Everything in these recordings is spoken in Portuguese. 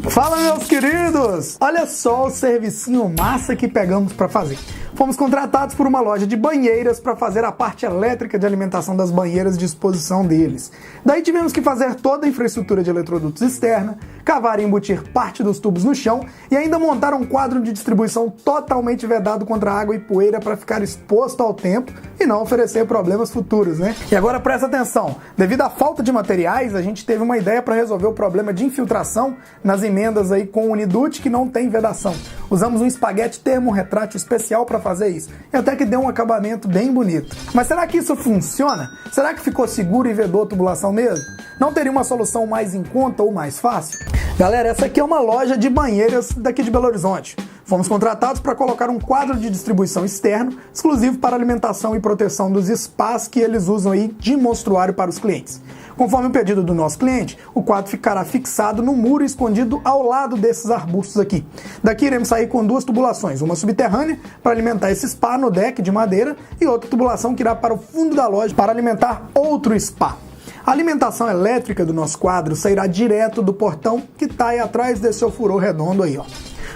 Fala, meus queridos! Olha só o servicinho massa que pegamos para fazer. Fomos contratados por uma loja de banheiras para fazer a parte elétrica de alimentação das banheiras de exposição deles. Daí tivemos que fazer toda a infraestrutura de eletrodutos externa, cavar e embutir parte dos tubos no chão e ainda montar um quadro de distribuição totalmente vedado contra água e poeira para ficar exposto ao tempo e não oferecer problemas futuros, né? E agora presta atenção, devido à falta de materiais, a gente teve uma ideia para resolver o problema de infiltração nas emendas aí com Unidute que não tem vedação. Usamos um espaguete termorretrátil especial para fazer isso, e até que deu um acabamento bem bonito. Mas será que isso funciona? Será que ficou seguro e vedou a tubulação mesmo? Não teria uma solução mais em conta ou mais fácil? Galera, essa aqui é uma loja de banheiras daqui de Belo Horizonte. Fomos contratados para colocar um quadro de distribuição externo, exclusivo para alimentação e proteção dos spas que eles usam aí de monstruário para os clientes. Conforme o pedido do nosso cliente, o quadro ficará fixado no muro escondido ao lado desses arbustos aqui. Daqui iremos sair com duas tubulações, uma subterrânea para alimentar esse spa no deck de madeira e outra tubulação que irá para o fundo da loja para alimentar outro spa. A alimentação elétrica do nosso quadro sairá direto do portão que está aí atrás desse ofurô redondo aí, ó.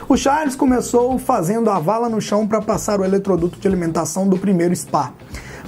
O Charles começou fazendo a vala no chão para passar o eletroduto de alimentação do primeiro spa.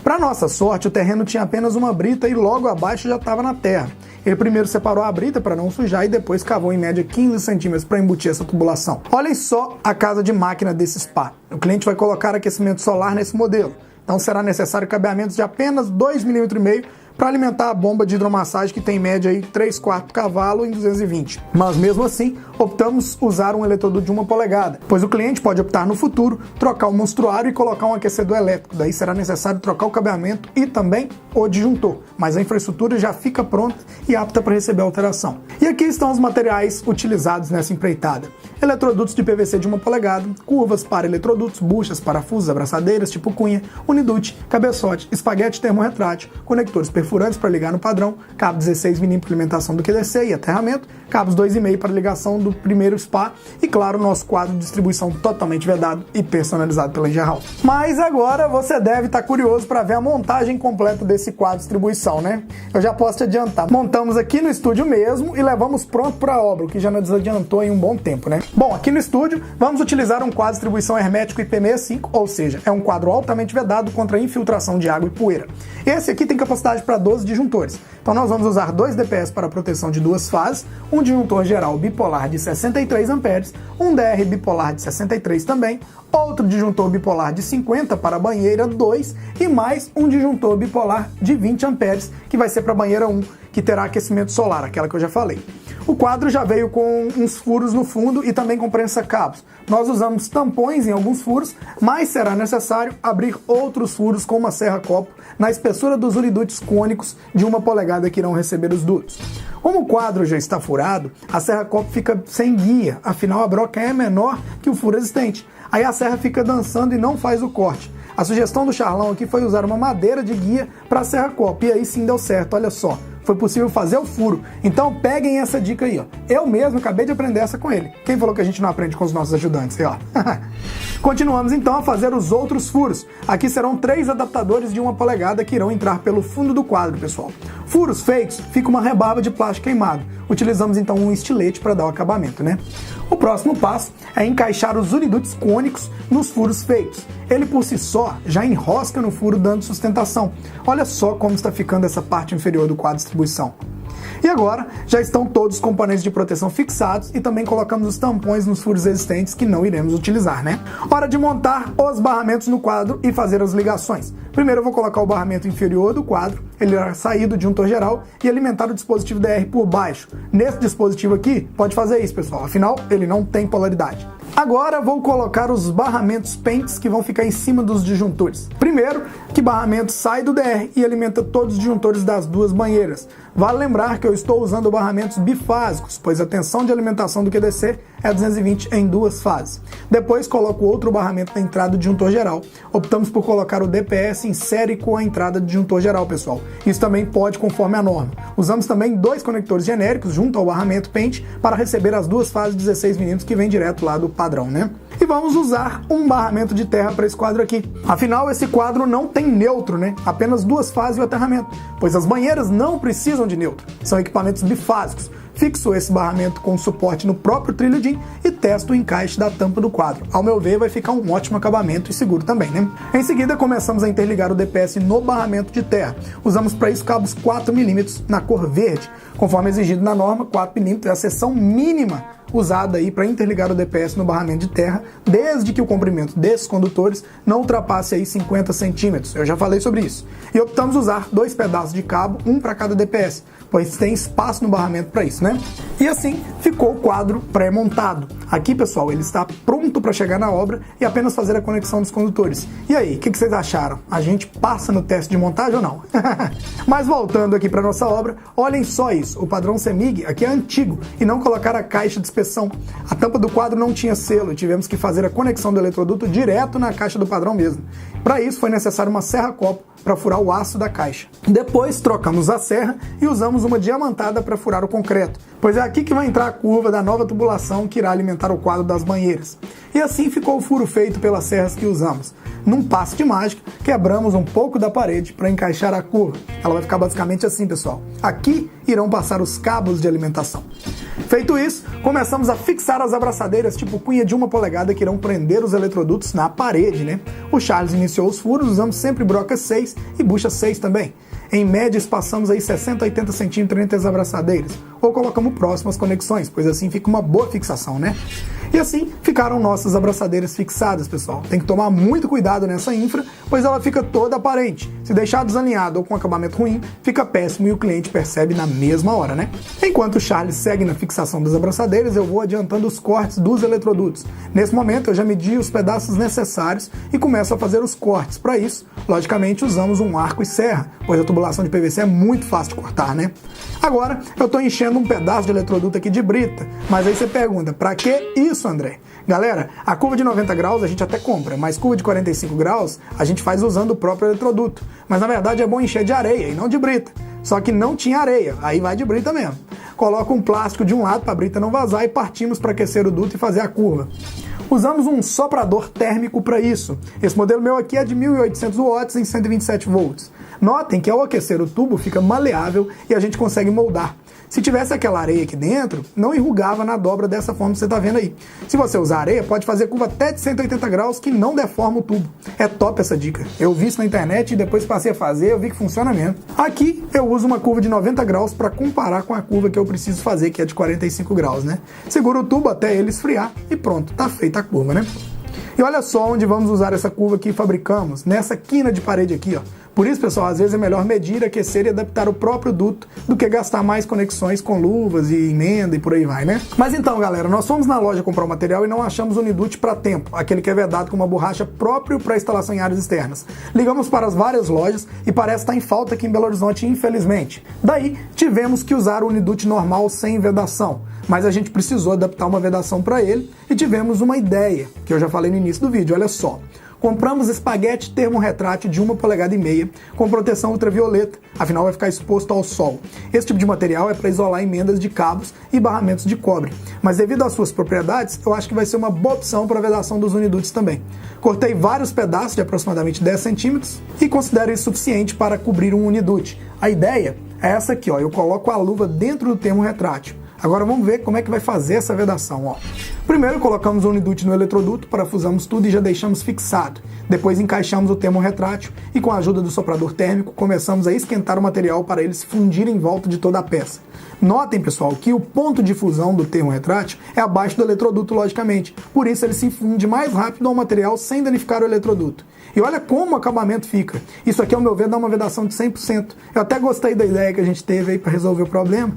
Para nossa sorte, o terreno tinha apenas uma brita e logo abaixo já estava na terra. Ele primeiro separou a brita para não sujar e depois cavou em média 15 centímetros para embutir essa tubulação. Olhem só a casa de máquina desse spa. O cliente vai colocar aquecimento solar nesse modelo, então será necessário cabeamentos de apenas 2,5 mm para alimentar a bomba de hidromassagem que tem em média aí 3/4 cavalo em 220. Mas mesmo assim, optamos usar um eletroduto de 1 polegada, pois o cliente pode optar no futuro trocar o monstruário e colocar um aquecedor elétrico. Daí será necessário trocar o cabeamento e também o disjuntor, mas a infraestrutura já fica pronta e apta para receber alteração. E aqui estão os materiais utilizados nessa empreitada. Eletrodutos de PVC de 1 polegada, curvas para eletrodutos, buchas, parafusos, abraçadeiras tipo cunha, unidute, cabeçote, espaguete termorretrátil, conectores perfurantes para ligar no padrão, cabo 16 mm para alimentação do QDC e aterramento, cabos 2,5 para ligação do primeiro spa e, claro, nosso quadro de distribuição totalmente vedado e personalizado pela Engerhouse. Mas agora você deve estar curioso para ver a montagem completa desse quadro de distribuição, né? Eu já posso te adiantar. Montamos aqui no estúdio mesmo e levamos pronto para a obra, o que já nos adiantou em um bom tempo, né? Bom, aqui no estúdio vamos utilizar um quadro de distribuição hermético IP65, ou seja, é um quadro altamente vedado contra a infiltração de água e poeira. Esse aqui tem capacidade para 12 disjuntores. Então nós vamos usar 2 DPS para proteção de 2 fases, um disjuntor geral bipolar de 63 amperes, um DR bipolar de 63 também, outro disjuntor bipolar de 50 para a banheira 2 e mais um disjuntor bipolar de 20 amperes que vai ser para a banheira 1, que terá aquecimento solar, aquela que eu já falei. O quadro já veio com uns furos no fundo e também com prensa-cabos. Nós usamos tampões em alguns furos, mas será necessário abrir outros furos com uma serra-copo na espessura dos unidutes cônicos de 1 polegada que irão receber os dutos. Como o quadro já está furado, a serra-copo fica sem guia, afinal a broca é menor que o furo existente. Aí a serra fica dançando e não faz o corte. A sugestão do Charlão aqui foi usar uma madeira de guia para a serra-copo, e aí sim deu certo, olha só. Foi possível fazer o furo. Então peguem essa dica aí, ó. Eu mesmo acabei de aprender essa com ele. Quem falou que a gente não aprende com os nossos ajudantes aí, ó? Continuamos então a fazer os outros furos. Aqui serão 3 adaptadores de 1 polegada que irão entrar pelo fundo do quadro, pessoal. Furos feitos, fica uma rebarba de plástico queimado. Utilizamos então um estilete para dar o acabamento, né? O próximo passo é encaixar os unidutes cônicos nos furos feitos. Ele por si só já enrosca no furo dando sustentação. Olha só como está ficando essa parte inferior do quadro de distribuição. E agora já estão todos os componentes de proteção fixados e também colocamos os tampões nos furos existentes que não iremos utilizar, né? Hora de montar os barramentos no quadro e fazer as ligações. Primeiro eu vou colocar o barramento inferior do quadro, ele irá sair do disjuntor geral e alimentar o dispositivo DR por baixo. Nesse dispositivo aqui, pode fazer isso, pessoal, afinal ele não tem polaridade. Agora vou colocar os barramentos pentes que vão ficar em cima dos disjuntores. Primeiro, que barramento sai do DR e alimenta todos os disjuntores das 2 banheiras. Vale lembrar que eu estou usando barramentos bifásicos, pois a tensão de alimentação do QDC é 220 em 2 fases. Depois coloco outro barramento na entrada do disjuntor geral. Optamos por colocar o DPS em série com a entrada do disjuntor geral, pessoal. Isso também pode conforme a norma. Usamos também 2 conectores genéricos junto ao barramento pente para receber as 2 fases de 16 mm que vem direto lá do padrão, né? E vamos usar um barramento de terra para esse quadro aqui. Afinal, esse quadro não tem neutro, né? Apenas 2 fases e o aterramento, pois as banheiras não precisam de neutro. São equipamentos bifásicos, fixo esse barramento com suporte no próprio trilho DIN e testo o encaixe da tampa do quadro. Ao meu ver, vai ficar um ótimo acabamento e seguro também, né? Em seguida, começamos a interligar o DPS no barramento de terra. Usamos para isso cabos 4 mm na cor verde. Conforme exigido na norma, 4 mm é a seção mínima usada aí para interligar o DPS no barramento de terra, desde que o comprimento desses condutores não ultrapasse aí 50 centímetros. Eu já falei sobre isso. E optamos usar 2 pedaços de cabo, um para cada DPS, pois tem espaço no barramento para isso, né? E assim ficou o quadro pré-montado. Aqui, pessoal, ele está pronto para chegar na obra e apenas fazer a conexão dos condutores. E aí, o que vocês acharam? A gente passa no teste de montagem ou não? Mas voltando aqui para nossa obra, olhem só isso. O padrão CEMIG aqui é antigo e não colocaram a caixa de inspeção. A tampa do quadro não tinha selo e tivemos que fazer a conexão do eletroduto direto na caixa do padrão mesmo. Para isso foi necessário uma serra-copo para furar o aço da caixa. Depois trocamos a serra e usamos uma diamantada para furar o concreto, pois é aqui que vai entrar a curva da nova tubulação que irá alimentar o quadro das banheiras. E assim ficou o furo feito pelas serras que usamos. Num passe de mágica, quebramos um pouco da parede para encaixar a curva. Ela vai ficar basicamente assim, pessoal. Aqui irão passar os cabos de alimentação. Feito isso, começamos a fixar as abraçadeiras tipo cunha de 1 polegada que irão prender os eletrodutos na parede, né? O Charles iniciou os furos, usamos sempre broca 6 e bucha 6 também. Em média, espaçamos aí 60 a 80 centímetros entre as abraçadeiras, ou colocamos próximo às conexões, pois assim fica uma boa fixação, né? E assim ficaram nossas abraçadeiras fixadas, pessoal. Tem que tomar muito cuidado nessa infra, pois ela fica toda aparente. Se deixar desalinhado ou com acabamento ruim, fica péssimo e o cliente percebe na mesma hora, né? Enquanto o Charles segue na fixação das abraçadeiras, eu vou adiantando os cortes dos eletrodutos. Nesse momento, eu já medi os pedaços necessários e começo a fazer os cortes. Para isso, logicamente, usamos um arco e serra, pois a tubulação de PVC é muito fácil de cortar, né? Agora, eu estou enchendo um pedaço de eletroduto aqui de brita, mas aí você pergunta, para que isso, André? Galera, a curva de 90 graus a gente até compra, mas curva de 45 graus a gente faz usando o próprio eletroduto. Mas na verdade é bom encher de areia e não de brita. Só que não tinha areia, aí vai de brita mesmo. Coloca um plástico de um lado para a brita não vazar e partimos para aquecer o duto e fazer a curva. Usamos um soprador térmico para isso. Esse modelo meu aqui é de 1800 watts em 127 volts. Notem que ao aquecer o tubo fica maleável e a gente consegue moldar. Se tivesse aquela areia aqui dentro, não enrugava na dobra dessa forma que você está vendo aí. Se você usar areia, pode fazer curva até de 180 graus que não deforma o tubo. É top essa dica. Eu vi isso na internet e depois passei a fazer, eu vi que funciona mesmo. Aqui eu uso uma curva de 90 graus para comparar com a curva que eu preciso fazer, que é de 45 graus, né? Segura o tubo até ele esfriar e pronto, tá feita a curva, né? E olha só onde vamos usar essa curva que fabricamos, nessa quina de parede aqui, ó. Por isso, pessoal, às vezes é melhor medir, aquecer e adaptar o próprio duto do que gastar mais conexões com luvas e emenda e por aí vai, né? Mas então, galera, nós fomos na loja comprar o material e não achamos o Unidut para tempo, aquele que é vedado com uma borracha próprio para instalação em áreas externas. Ligamos para as várias lojas e parece estar em falta aqui em Belo Horizonte, infelizmente. Daí, tivemos que usar o Unidut normal sem vedação. Mas a gente precisou adaptar uma vedação para ele e tivemos uma ideia, que eu já falei no início do vídeo, olha só. Compramos espaguete termorretrátil de 1,5 polegada com proteção ultravioleta, afinal vai ficar exposto ao sol. Esse tipo de material é para isolar emendas de cabos e barramentos de cobre, mas devido às suas propriedades, eu acho que vai ser uma boa opção para a vedação dos Uniduts também. Cortei vários pedaços de aproximadamente 10 centímetros e considero isso suficiente para cobrir um Unidut. A ideia é essa aqui, ó, eu coloco a luva dentro do termorretrátil. Agora vamos ver como é que vai fazer essa vedação, ó. Primeiro colocamos o Unidut no eletroduto, parafusamos tudo e já deixamos fixado. Depois encaixamos o termorretrátil e com a ajuda do soprador térmico começamos a esquentar o material para ele se fundir em volta de toda a peça. Notem, pessoal, que o ponto de fusão do termorretrátil é abaixo do eletroduto, logicamente. Por isso ele se funde mais rápido ao material sem danificar o eletroduto. E olha como o acabamento fica. Isso aqui, ao meu ver, dá uma vedação de 100%. Eu até gostei da ideia que a gente teve aí para resolver o problema.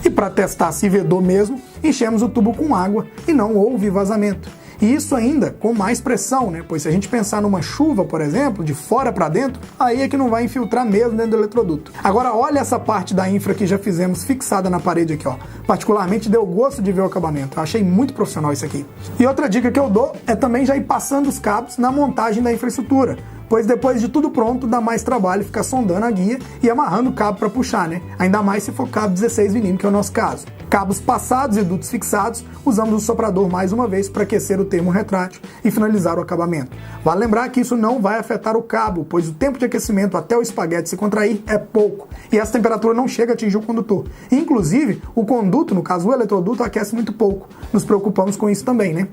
E para testar se vedou mesmo, enchemos o tubo com água e não houve vazamento. E isso ainda com mais pressão, né? Pois se a gente pensar numa chuva, por exemplo, de fora para dentro, aí é que não vai infiltrar mesmo dentro do eletroduto. Agora olha essa parte da infra que já fizemos fixada na parede aqui, ó. Particularmente deu gosto de ver o acabamento. Eu achei muito profissional isso aqui. E outra dica que eu dou é também já ir passando os cabos na montagem da infraestrutura. Pois depois de tudo pronto, dá mais trabalho ficar sondando a guia e amarrando o cabo para puxar, né? Ainda mais se for cabo 16 mm, que é o nosso caso. Cabos passados e dutos fixados, usamos o soprador mais uma vez para aquecer o termo retrátil e finalizar o acabamento. Vale lembrar que isso não vai afetar o cabo, pois o tempo de aquecimento até o espaguete se contrair é pouco, e essa temperatura não chega a atingir o condutor. Inclusive, o conduto, no caso o eletroduto, aquece muito pouco. Nos preocupamos com isso também, né?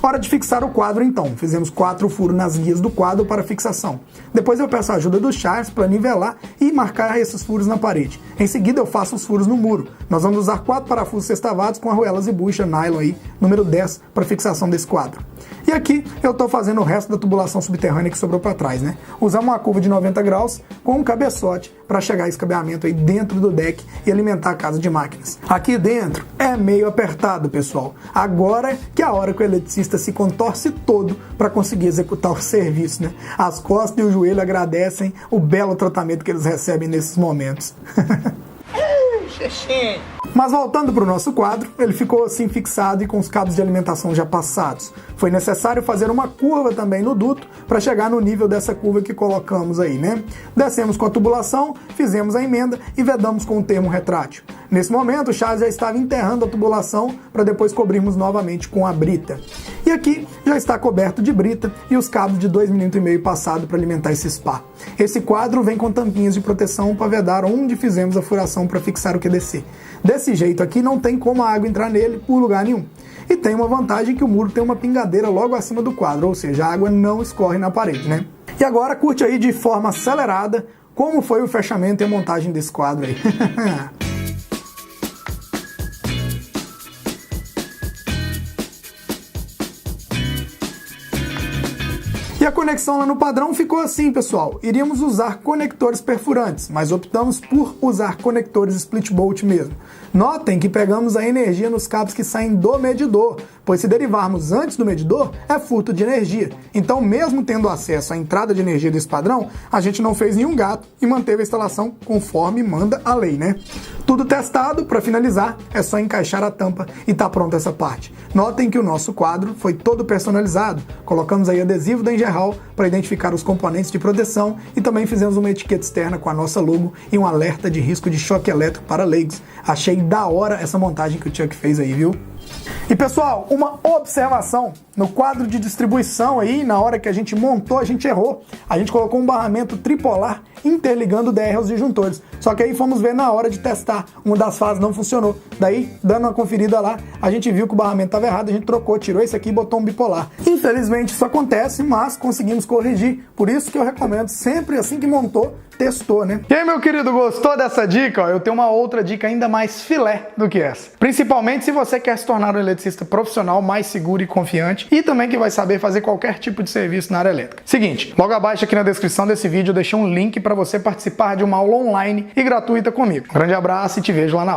Hora de fixar o quadro então. Fizemos 4 furos nas guias do quadro para fixação. Depois eu peço a ajuda do Charles para nivelar e marcar esses furos na parede. Em seguida eu faço os furos no muro. Nós vamos usar 4 parafusos sextavados com arruelas e bucha nylon aí, número 10, para fixação desse quadro. E aqui eu estou fazendo o resto da tubulação subterrânea que sobrou para trás, né? Usamos uma curva de 90 graus com um cabeçote para chegar esse cabeamento aí dentro do deck e alimentar a casa de máquinas. Aqui dentro é meio apertado, pessoal. Agora que é a hora que o eletricista se contorce todo para conseguir executar o serviço, né? As costas e o joelho agradecem o belo tratamento que eles recebem nesses momentos. Mas voltando para o nosso quadro, ele ficou assim fixado e com os cabos de alimentação já passados. Foi necessário fazer uma curva também no duto para chegar no nível dessa curva que colocamos aí, né? Descemos com a tubulação, fizemos a emenda e vedamos com o termo retrátil. Nesse momento, o Charles já estava enterrando a tubulação para depois cobrirmos novamente com a brita. E aqui já está coberto de brita e os cabos de 2,5 mm passado para alimentar esse spa. Esse quadro vem com tampinhas de proteção para vedar onde fizemos a furação para fixar o QDC. Desse jeito aqui não tem como a água entrar nele por lugar nenhum. E tem uma vantagem que o muro tem uma pingadeira logo acima do quadro, ou seja, a água não escorre na parede, né? E agora curte aí de forma acelerada como foi o fechamento e a montagem desse quadro aí. E a conexão lá no padrão ficou assim, pessoal. Iríamos usar conectores perfurantes, mas optamos por usar conectores split bolt mesmo. Notem que pegamos a energia nos cabos que saem do medidor, pois se derivarmos antes do medidor, é furto de energia. Então, mesmo tendo acesso à entrada de energia desse padrão, a gente não fez nenhum gato e manteve a instalação conforme manda a lei, né? Tudo testado, para finalizar, é só encaixar a tampa e tá pronta essa parte. Notem que o nosso quadro foi todo personalizado. Colocamos aí adesivo da Engerhall para identificar os componentes de proteção e também fizemos uma etiqueta externa com a nossa logo e um alerta de risco de choque elétrico para leigos. Achei da hora essa montagem que o Chuck fez aí, viu? E pessoal, uma observação, no quadro de distribuição aí, na hora que a gente montou, a gente errou. A gente colocou um barramento tripolar interligando o DR aos disjuntores. Só que aí fomos ver na hora de testar, uma das fases não funcionou. Daí, dando uma conferida lá, a gente viu que o barramento estava errado, a gente trocou, tirou esse aqui e botou um bipolar. Infelizmente isso acontece, mas conseguimos corrigir. Por isso que eu recomendo sempre assim que montou, testou, né? E aí, meu querido, gostou dessa dica? Eu tenho uma outra dica ainda mais filé do que essa. Principalmente se você quer se tornar um eletricista profissional mais seguro e confiante e também que vai saber fazer qualquer tipo de serviço na área elétrica. Seguinte, logo abaixo aqui na descrição desse vídeo eu deixei um link para você participar de uma aula online e gratuita comigo. Um grande abraço e te vejo lá na aula.